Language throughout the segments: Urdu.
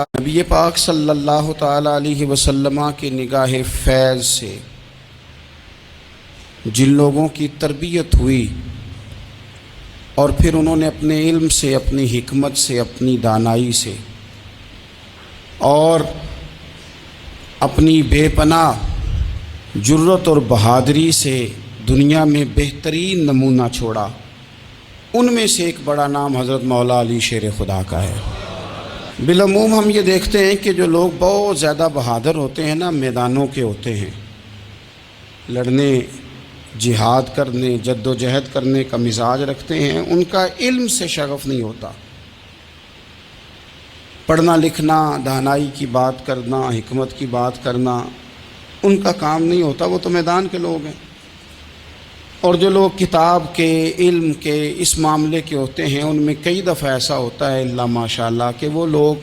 نبی پاک صلی اللہ تعالیٰ علیہ وسلم کی نگاہ فیض سے جن لوگوں کی تربیت ہوئی اور پھر انہوں نے اپنے علم سے، اپنی حکمت سے، اپنی دانائی سے اور اپنی بے پناہ جرت اور بہادری سے دنیا میں بہترین نمونہ چھوڑا، ان میں سے ایک بڑا نام حضرت مولا علی شیر خدا کا ہے۔ بالعموم ہم یہ دیکھتے ہیں کہ جو لوگ بہت زیادہ بہادر ہوتے ہیں نا، میدانوں کے ہوتے ہیں، لڑنے، جہاد کرنے، جد و جہد کرنے کا مزاج رکھتے ہیں، ان کا علم سے شغف نہیں ہوتا، پڑھنا لکھنا، دانائی کی بات کرنا، حکمت کی بات کرنا ان کا کام نہیں ہوتا، وہ تو میدان کے لوگ ہیں۔ اور جو لوگ کتاب کے، علم کے، اس معاملے کے ہوتے ہیں، ان میں کئی دفعہ ایسا ہوتا ہے اللہ ماشاءاللہ کہ وہ لوگ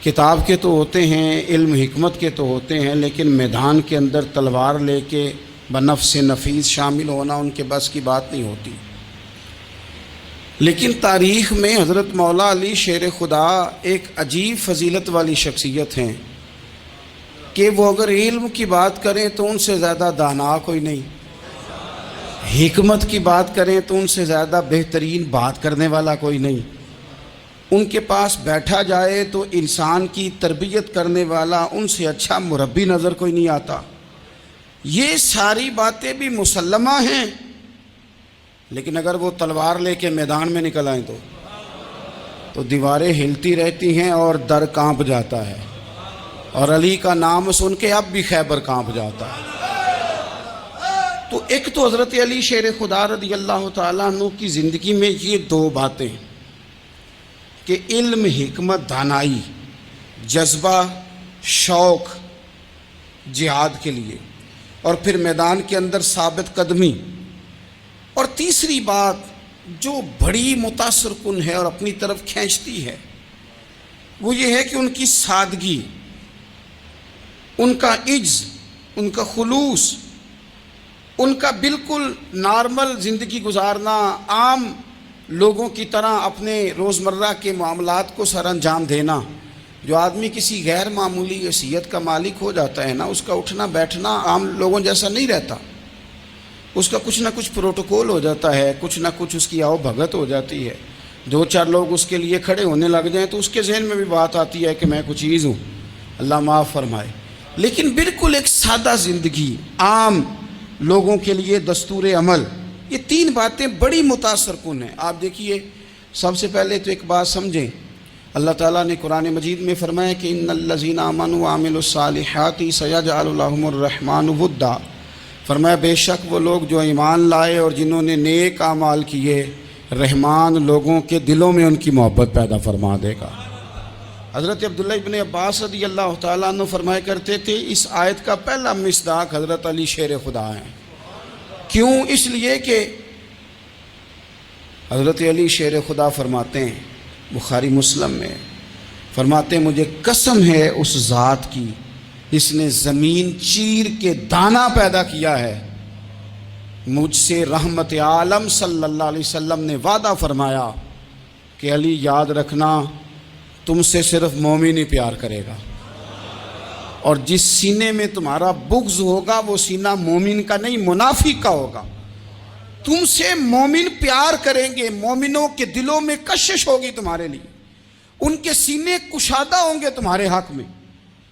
کتاب کے تو ہوتے ہیں، علم حکمت کے تو ہوتے ہیں، لیکن میدان کے اندر تلوار لے کے بنفس نفیس شامل ہونا ان کے بس کی بات نہیں ہوتی۔ لیکن تاریخ میں حضرت مولا علی شیر خدا ایک عجیب فضیلت والی شخصیت ہیں کہ وہ اگر علم کی بات کریں تو ان سے زیادہ دانا کوئی نہیں، حکمت کی بات کریں تو ان سے زیادہ بہترین بات کرنے والا کوئی نہیں، ان کے پاس بیٹھا جائے تو انسان کی تربیت کرنے والا ان سے اچھا مربی نظر کوئی نہیں آتا۔ یہ ساری باتیں بھی مسلمہ ہیں، لیکن اگر وہ تلوار لے کے میدان میں نکل آئیں تو دیواریں ہلتی رہتی ہیں اور در کانپ جاتا ہے، اور علی کا نام سن کے اب بھی خیبر کانپ جاتا ہے۔ تو ایک تو حضرت علی شیر خدا رضی اللہ تعالیٰ عنہ کی زندگی میں یہ دو باتیں کہ علم، حکمت، دانائی، جذبہ، شوق جہاد کے لیے، اور پھر میدان کے اندر ثابت قدمی، اور تیسری بات جو بڑی متاثر کن ہے اور اپنی طرف کھینچتی ہے وہ یہ ہے کہ ان کی سادگی، ان کا عجز، ان کا خلوص، ان کا بالکل نارمل زندگی گزارنا، عام لوگوں کی طرح اپنے روزمرہ کے معاملات کو سر انجام دینا۔ جو آدمی کسی غیر معمولی حیثیت کا مالک ہو جاتا ہے نا، اس کا اٹھنا بیٹھنا عام لوگوں جیسا نہیں رہتا، اس کا کچھ نہ کچھ پروٹوکول ہو جاتا ہے، کچھ نہ کچھ اس کی آؤ بھگت ہو جاتی ہے، دو چار لوگ اس کے لیے کھڑے ہونے لگ جائیں تو اس کے ذہن میں بھی بات آتی ہے کہ میں کچھ چیز ہوں، اللہ معاف فرمائے۔ لیکن بالکل ایک سادہ زندگی، عام لوگوں کے لیے دستور عمل، یہ تین باتیں بڑی متاثر کن ہیں۔ آپ دیکھیے، سب سے پہلے تو ایک بات سمجھیں، اللہ تعالیٰ نے قرآن مجید میں فرمایا کہ ان الذین آمنوا وعملوا الصالحات سیجعل لهم الرحمن ودا، فرمایا بے شک وہ لوگ جو ایمان لائے اور جنہوں نے نیک اعمال کیے، رحمان لوگوں کے دلوں میں ان کی محبت پیدا فرما دے گا۔ حضرت عبداللہ ابن عباس رضی اللہ تعالیٰ عنہ فرمایا کرتے تھے اس آیت کا پہلا مصداق حضرت علی شیر خدا ہیں۔ کیوں؟ اس لیے کہ حضرت علی شیر خدا فرماتے ہیں، بخاری مسلم میں فرماتے ہیں، مجھے قسم ہے اس ذات کی جس نے زمین چیر کے دانہ پیدا کیا ہے، مجھ سے رحمت عالم صلی اللہ علیہ وسلم نے وعدہ فرمایا کہ علی یاد رکھنا تم سے صرف مومن ہی پیار کرے گا، اور جس سینے میں تمہارا بغض ہوگا وہ سینہ مومن کا نہیں منافق کا ہوگا۔ تم سے مومن پیار کریں گے، مومنوں کے دلوں میں کشش ہوگی تمہارے لیے، ان کے سینے کشادہ ہوں گے تمہارے حق میں۔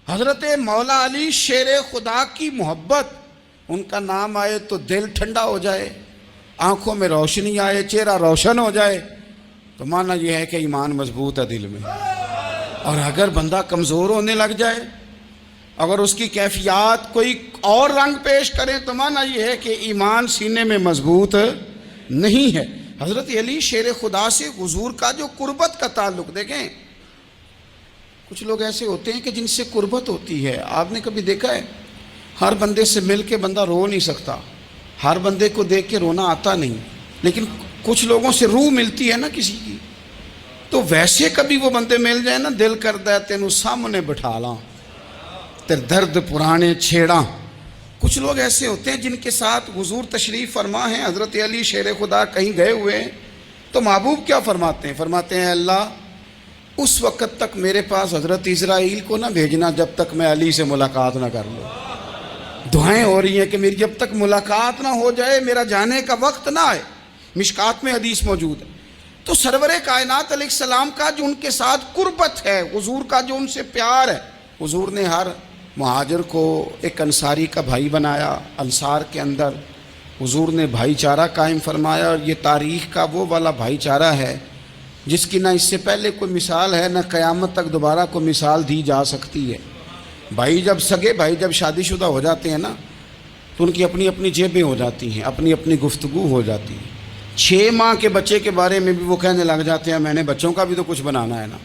حضرت مولا علی شیر خدا کی محبت، ان کا نام آئے تو دل ٹھنڈا ہو جائے، آنکھوں میں روشنی آئے، چہرہ روشن ہو جائے، تو معنی یہ ہے کہ ایمان مضبوط ہے دل میں۔ اور اگر بندہ کمزور ہونے لگ جائے، اگر اس کی کیفیات کوئی اور رنگ پیش کرے، تو معنی یہ ہے کہ ایمان سینے میں مضبوط نہیں ہے۔ حضرت علی شیر خدا سے حضور کا جو قربت کا تعلق دیکھیں، کچھ لوگ ایسے ہوتے ہیں کہ جن سے قربت ہوتی ہے، آپ نے کبھی دیکھا ہے ہر بندے سے مل کے بندہ رو نہیں سکتا، ہر بندے کو دیکھ کے رونا آتا نہیں، لیکن کچھ لوگوں سے روح ملتی ہے نا کسی کی، تو ویسے کبھی وہ بندے مل جائیں نا، دل کرتا ہے تینوں سامنے بٹھا لاں تیر درد پرانے چھیڑاں۔ کچھ لوگ ایسے ہوتے ہیں جن کے ساتھ حضور تشریف فرما ہیں، حضرت علی شیر خدا کہیں گئے ہوئے ہیں تو محبوب کیا فرماتے ہیں؟ فرماتے ہیں اللہ اس وقت تک میرے پاس حضرت اسرائیل کو نہ بھیجنا جب تک میں علی سے ملاقات نہ کر لوں. دعائیں ہو رہی ہیں کہ میری جب تک ملاقات نہ ہو جائے میرا جانے کا وقت نہ آئے. مشکات میں حدیث موجود ہے. تو سرور کائنات علیہ السلام کا جو ان کے ساتھ قربت ہے، حضور کا جو ان سے پیار ہے، حضور نے ہر مہاجر کو ایک انصاری کا بھائی بنایا. انصار کے اندر حضور نے بھائی چارہ قائم فرمایا، اور یہ تاریخ کا وہ والا بھائی چارہ ہے جس کی نہ اس سے پہلے کوئی مثال ہے، نہ قیامت تک دوبارہ کوئی مثال دی جا سکتی ہے. بھائی جب سگے بھائی جب شادی شدہ ہو جاتے ہیں نا تو ان کی اپنی اپنی جیبیں ہو جاتی ہیں، اپنی اپنی گفتگو ہو جاتی ہے. 6 ماہ کے بچے کے بارے میں بھی وہ کہنے لگ جاتے ہیں میں نے بچوں کا بھی تو کچھ بنانا ہے نا.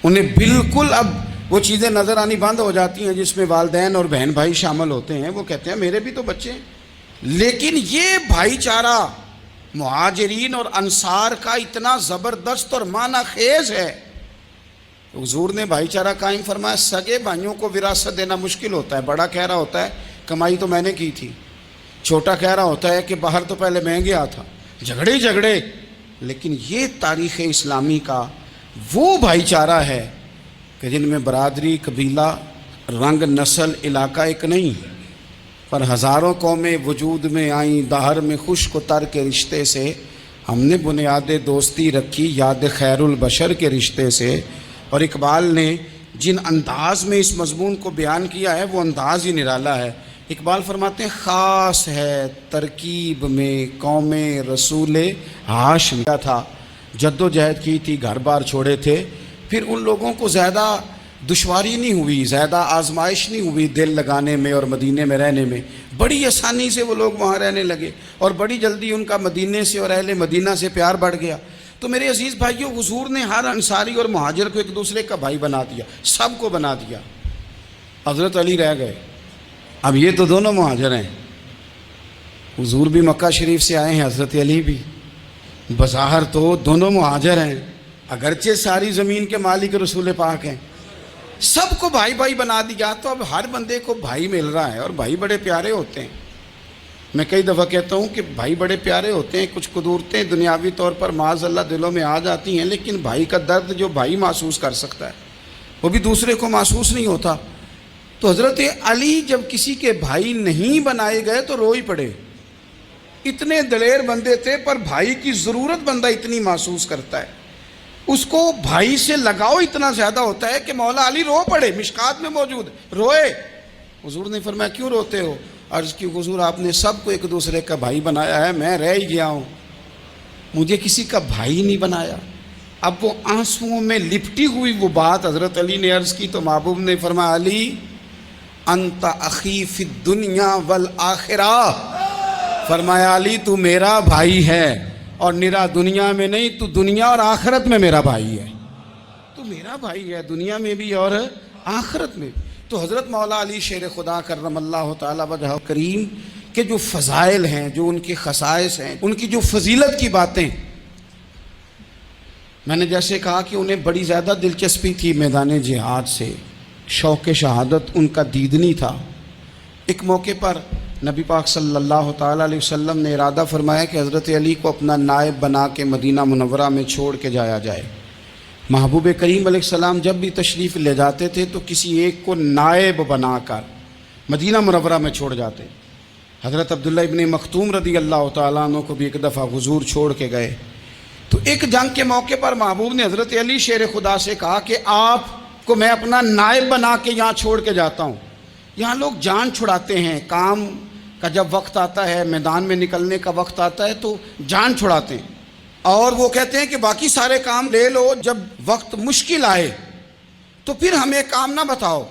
انہیں بالکل اب وہ چیزیں نظر آنی بند ہو جاتی ہیں جس میں والدین اور بہن بھائی شامل ہوتے ہیں. وہ کہتے ہیں میرے بھی تو بچے ہیں. لیکن یہ بھائی چارہ مہاجرین اور انصار کا اتنا زبردست اور معنی خیز ہے. حضور نے بھائی چارہ قائم فرمایا. سگے بھائیوں کو وراثت دینا مشکل ہوتا ہے. بڑا کہہ رہا ہوتا ہے کمائی تو میں نے کی تھی، چھوٹا کہہ رہا ہوتا ہے کہ باہر تو پہلے میں گیا تھا. جھگڑے. لیکن یہ تاریخ اسلامی کا وہ بھائی چارہ ہے کہ جن میں برادری، قبیلہ، رنگ، نسل، علاقہ ایک نہیں، پر ہزاروں قومیں وجود میں آئیں. دہر میں خشک و تر کے رشتے سے ہم نے بنیاد دوستی رکھی، یاد خیر البشر کے رشتے سے. اور اقبال نے جن انداز میں اس مضمون کو بیان کیا ہے وہ انداز ہی نرالا ہے. اقبال فرماتے ہیں خاص ہے ترکیب میں قوم رسول ہاشم کا تھا. جد و جہد کی تھی، گھر بار چھوڑے تھے. پھر ان لوگوں کو زیادہ دشواری نہیں ہوئی، زیادہ آزمائش نہیں ہوئی دل لگانے میں اور مدینے میں رہنے میں. بڑی آسانی سے وہ لوگ وہاں رہنے لگے اور بڑی جلدی ان کا مدینے سے اور اہل مدینہ سے پیار بڑھ گیا. تو میرے عزیز بھائیو، حضور نے ہر انصاری اور مہاجر کو ایک دوسرے کا بھائی بنا دیا، سب کو بنا دیا. حضرت علی رہ گئے. اب یہ تو دونوں مہاجر ہیں. حضور بھی مکہ شریف سے آئے ہیں، حضرت علی بھی. بظاہر تو دونوں مہاجر ہیں، اگرچہ ساری زمین کے مالک رسول پاک ہیں. سب کو بھائی بھائی بنا دیا. تو اب ہر بندے کو بھائی مل رہا ہے اور بھائی بڑے پیارے ہوتے ہیں. میں کئی دفعہ کہتا ہوں کہ بھائی بڑے پیارے ہوتے ہیں. کچھ قدورتیں دنیاوی طور پر معاذ اللہ دلوں میں آ جاتی ہیں، لیکن بھائی کا درد جو بھائی محسوس کر سکتا ہے وہ بھی دوسرے کو محسوس نہیں ہوتا. تو حضرت علی جب کسی کے بھائی نہیں بنائے گئے تو رو ہی پڑے. اتنے دلیر بندے تھے، پر بھائی کی ضرورت بندہ اتنی محسوس کرتا ہے، اس کو بھائی سے لگاؤ اتنا زیادہ ہوتا ہے کہ مولا علی رو پڑے. مشکات میں موجود روئے. حضور نے فرمایا کیوں روتے ہو؟ عرض کی حضور آپ نے سب کو ایک دوسرے کا بھائی بنایا ہے، میں رہ ہی گیا ہوں، مجھے کسی کا بھائی نہیں بنایا. اب وہ آنسوؤں میں لپٹی ہوئی وہ بات حضرت علی نے عرض کی تو محبوب نے فرمایا علی انت اخی فی الدنیا والآخرہ. فرمایا علی تو میرا بھائی ہے، اور نرا دنیا میں نہیں، تو دنیا اور آخرت میں میرا بھائی ہے. تو میرا بھائی ہے دنیا میں بھی اور آخرت میں. تو حضرت مولا علی شیر خدا کرم اللہ تعالی وجہ کریم کے جو فضائل ہیں، جو ان کے خصائص ہیں، ان کی جو فضیلت کی باتیں، میں نے جیسے کہا کہ انہیں بڑی زیادہ دلچسپی تھی میدان جہاد سے، شوق شہادت ان کا دیدنی تھا. ایک موقع پر نبی پاک صلی اللہ تعالیٰ علیہ وسلم نے ارادہ فرمایا کہ حضرت علی کو اپنا نائب بنا کے مدینہ منورہ میں چھوڑ کے جایا جائے. محبوب کریم علیہ السلام جب بھی تشریف لے جاتے تھے تو کسی ایک کو نائب بنا کر مدینہ منورہ میں چھوڑ جاتے. حضرت عبداللہ ابن مختوم رضی اللہ تعالیٰ عنہ کو بھی ایک دفعہ حضور چھوڑ کے گئے. تو ایک جنگ کے موقع پر محبوب نے حضرت علی شیر خدا سے کہا کہ آپ کو میں اپنا نائب بنا کے یہاں چھوڑ کے جاتا ہوں. یہاں لوگ جان چھڑاتے ہیں، کام کا جب وقت آتا ہے، میدان میں نکلنے کا وقت آتا ہے تو جان چھڑاتے ہیں، اور وہ کہتے ہیں کہ باقی سارے کام لے لو، جب وقت مشکل آئے تو پھر ہمیں کام نہ بتاؤ.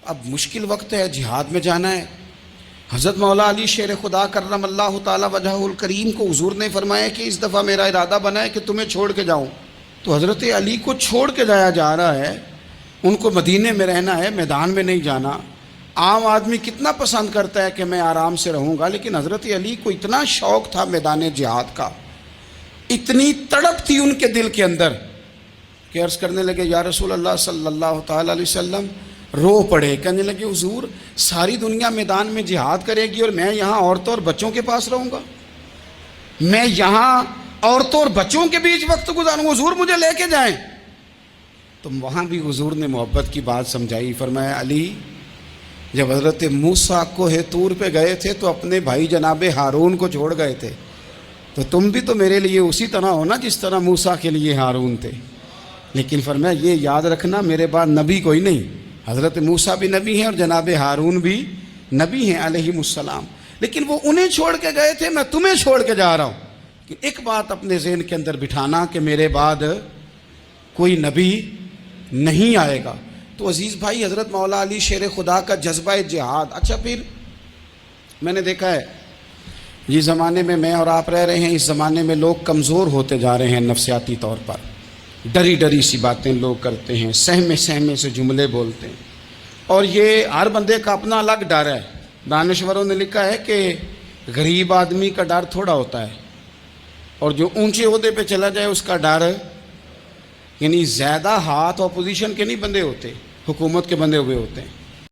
اب مشکل وقت ہے، جہاد میں جانا ہے. حضرت مولا علی شیر خدا کرم اللہ تعالی وجہ الکریم کو حضور نے فرمایا کہ اس دفعہ میرا ارادہ بنا ہے کہ تمہیں چھوڑ کے جاؤں. تو حضرت علی کو چھوڑ کے جایا جا رہا ہے، ان کو مدینے میں رہنا ہے، میدان میں نہیں جانا. عام آدمی کتنا پسند کرتا ہے کہ میں آرام سے رہوں گا، لیکن حضرت علی کو اتنا شوق تھا میدان جہاد کا، اتنی تڑپ تھی ان کے دل کے اندر کہ عرض کرنے لگے یا رسول اللہ صلی اللہ تعالیٰ علیہ وسلم. رو پڑے، کہنے لگے حضور ساری دنیا میدان میں جہاد کرے گی اور میں یہاں عورتوں اور بچوں کے پاس رہوں گا، میں یہاں عورتوں اور بچوں کے بیچ وقت گزاروں. حضور مجھے لے کے جائیں. تو وہاں بھی حضور نے محبت کی بات سمجھائی. فرمایا علی جب حضرت موسیٰ کوہ طور پہ گئے تھے تو اپنے بھائی جناب ہارون کو چھوڑ گئے تھے, تو تم بھی تو میرے لیے اسی طرح ہو نا جس طرح موسیٰ کے لیے ہارون تھے. لیکن فرمایا یہ یاد رکھنا میرے بعد نبی کوئی نہیں, حضرت موسیٰ بھی نبی ہیں اور جناب ہارون بھی نبی ہیں علیہم السلام, لیکن وہ انہیں چھوڑ کے گئے تھے, میں تمہیں چھوڑ کے جا رہا ہوں. کہ ایک بات اپنے ذہن کے اندر بٹھانا کہ میرے بعد کوئی نبی نہیں آئے گا. تو عزیز بھائی حضرت مولا علی شیر خدا کا جذبہ جہاد. اچھا پھر میں نے دیکھا ہے جس زمانے میں اور آپ رہ رہے ہیں, اس زمانے میں لوگ کمزور ہوتے جا رہے ہیں نفسیاتی طور پر, ڈری ڈری سی باتیں لوگ کرتے ہیں, سہمے سہمے سے جملے بولتے ہیں, اور یہ ہر بندے کا اپنا الگ ڈر ہے. دانشوروں نے لکھا ہے کہ غریب آدمی کا ڈر تھوڑا ہوتا ہے اور جو اونچے عہدے پہ چلا جائے اس کا ڈر, یعنی زیادہ ہاتھ اپوزیشن کے نہیں بندے ہوتے, حکومت کے بندے ہوئے ہوتے ہیں.